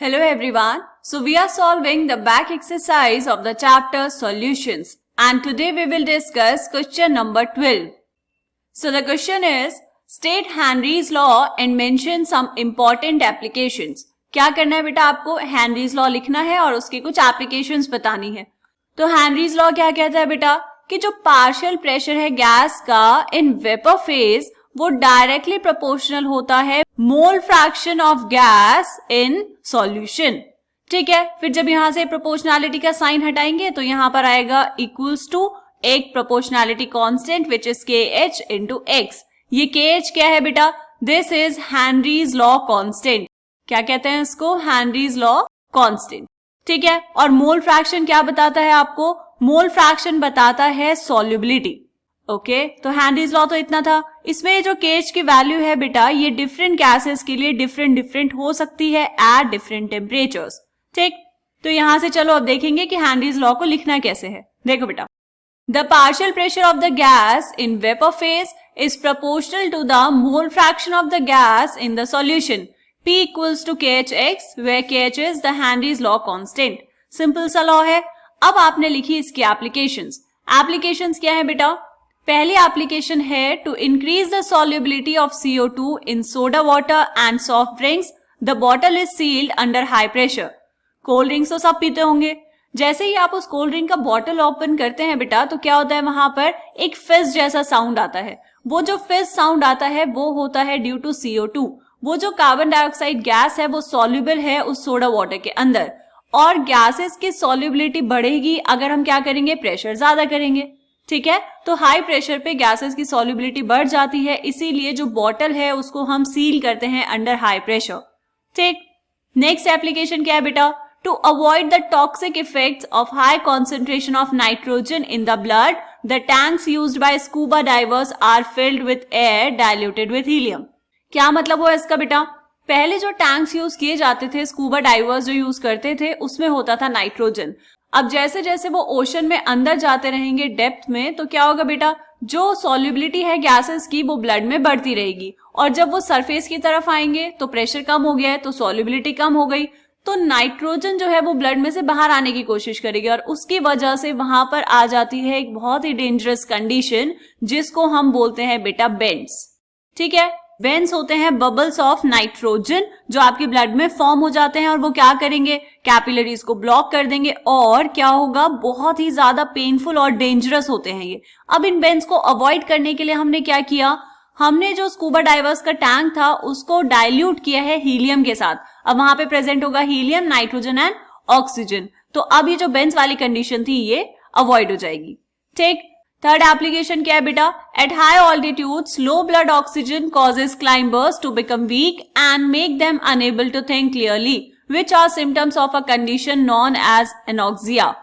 Hello everyone. So we are solving the back exercise of the chapter solutions and today we will discuss question number 12. So the question is state Henry's law and mention some important applications. क्या करना है बेटा, आपको Henry's law लिखना है और उसके कुछ एप्लीकेशंस बतानी है। तो हेनरीज लॉ क्या कहता है बेटा कि जो पार्शियल प्रेशर है गैस का इन वेपर फेज वो डायरेक्टली प्रोपोर्शनल होता है मोल fraction of gas in solution. ठीक है, फिर जब यहां से प्रोपोर्शनैलिटी का साइन हटाएंगे तो यहां पर आएगा इक्वल्स टू एक proportionality constant which is KH into X। ये KH क्या है बेटा, this is Henry's law constant. क्या कहते हैं इसको, हेनरीज लॉ कांस्टेंट। ठीक है, और मोल फ्रैक्शन क्या बताता है आपको, मोल फ्रैक्शन बताता है सॉल्युबिलिटी। ओके, तो हेनरीज लॉ तो इतना था। इसमें जो KH की वैल्यू है बेटा ये डिफरेंट गैसेस के लिए डिफरेंट हो सकती है एट डिफरेंट टेम्परेचर्स। ठीक, तो यहां से चलो अब देखेंगे कि हेनरीज लॉ को लिखना कैसे है। देखो बेटा, the partial pressure of the gas in vapour phase is proportional to the mole fraction of the gas in the solution P equals to KHX where KH is the Henry's law constant। Simple सा law है। अब आपने लिखी इसकी applications. Applications क्या है बेटा, पहली एप्लीकेशन है to increase the solubility of CO2 in soda water and soft drinks the bottle is sealed under high pressure. Cold drinks तो सब पीते होंगे, जैसे ही आप उस कोल्ड ड्रिंक का बॉटल ओपन करते हैं बेटा तो क्या होता है, वहां पर एक फिज जैसा साउंड आता है। वो जो फिज साउंड आता है वो होता है ड्यू टू CO2। वो जो कार्बन डाइऑक्साइड गैस है वो सॉल्युबल है उस सोडा वाटर के अंदर, और गैसेस की सॉल्युबिलिटी बढ़ेगी अगर हम क्या करेंगे, प्रेशर ज्यादा करेंगे। ठीक है, तो हाई प्रेशर पे गैसेस की सॉल्युबिलिटी बढ़ जाती है, इसीलिए जो बॉटल है उसको हम सील करते हैं अंडर हाई प्रेशर। ठीक, नेक्स्ट एप्लीकेशन क्या है बेटा, to avoid the toxic effects of high concentration of nitrogen in the blood the tanks used by scuba divers are filled with air diluted with helium. क्या मतलब हुआ इसका बेटा, पहले जो टैंक्स यूज किए जाते थे, स्कूबा डाइवर्स जो यूज करते थे, उसमें होता था नाइट्रोजन। अब जैसे जैसे वो ओशन में अंदर जाते रहेंगे डेप्थ में, तो क्या होगा बेटा, जो सॉल्युबिलिटी है गैसेस की वो ब्लड में बढ़ती रहेगी, और जब वो सरफेस की तरफ आएंगे तो प्रेशर कम हो गया है तो सॉल्युबिलिटी कम हो गई, तो नाइट्रोजन जो है वो ब्लड में से बाहर आने की कोशिश करेगी और उसकी वजह से वहां पर आ जाती है एक बहुत ही डेंजरस कंडीशन जिसको हम बोलते हैं बेटा बेंड्स। ठीक है, बेंड्स होते हैं बबल्स ऑफ नाइट्रोजन जो आपके ब्लड में फॉर्म हो जाते हैं और वो क्या करेंगे, कैपिलरीज को ब्लॉक कर देंगे और क्या होगा, बहुत ही ज्यादा पेनफुल और डेंजरस होते हैं ये। अब इन बेंड्स को अवॉइड करने के लिए हमने क्या किया, हमने जो स्कूबा डाइवर्स का टैंक था उसको डाइल्यूट किया है हीलियम के साथ। अब वहां पे प्रेजेंट होगा हीलियम, नाइट्रोजन एंड ऑक्सीजन, तो अब ये जो बेंड्स वाली कंडीशन थी ये अवॉइड हो जाएगी। ठीक, थर्ड एप्लीकेशन क्या है बेटा, at high altitudes low blood oxygen causes climbers to become weak and make them unable to think clearly which are symptoms of a condition known as anoxia.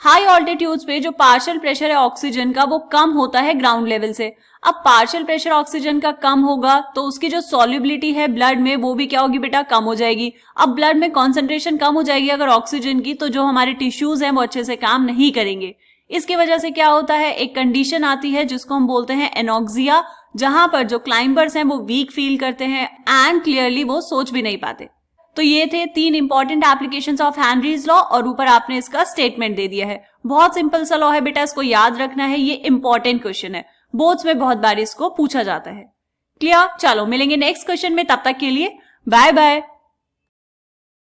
High altitudes पे जो partial pressure है oxygen का वो कम होता है ground level से। अब partial pressure oxygen का कम होगा तो उसकी जो सॉल्युबिलिटी है ब्लड में वो भी क्या होगी बेटा, कम हो जाएगी। अब ब्लड में कॉन्सेंट्रेशन कम हो जाएगी अगर ऑक्सीजन की, तो जो हमारे टिश्यूज हैं वो अच्छे से काम नहीं करेंगे। इसकी वजह से क्या होता है, एक कंडीशन आती है जिसको हम बोलते हैं एनॉक्सिया, जहां पर जो क्लाइंबर्स हैं वो वीक फील करते हैं एंड क्लियरली वो सोच भी नहीं पाते। तो ये थे 3 important applications of Henry's law और ऊपर आपने इसका स्टेटमेंट दे दिया है। बहुत सिंपल सा लॉ है बेटा, इसको याद रखना है, ये इंपॉर्टेंट क्वेश्चन है, बोर्ड्स में बहुत बार इसको पूछा जाता है। क्लियर, चलो मिलेंगे नेक्स्ट क्वेश्चन में, तब तक के लिए बाय बाय।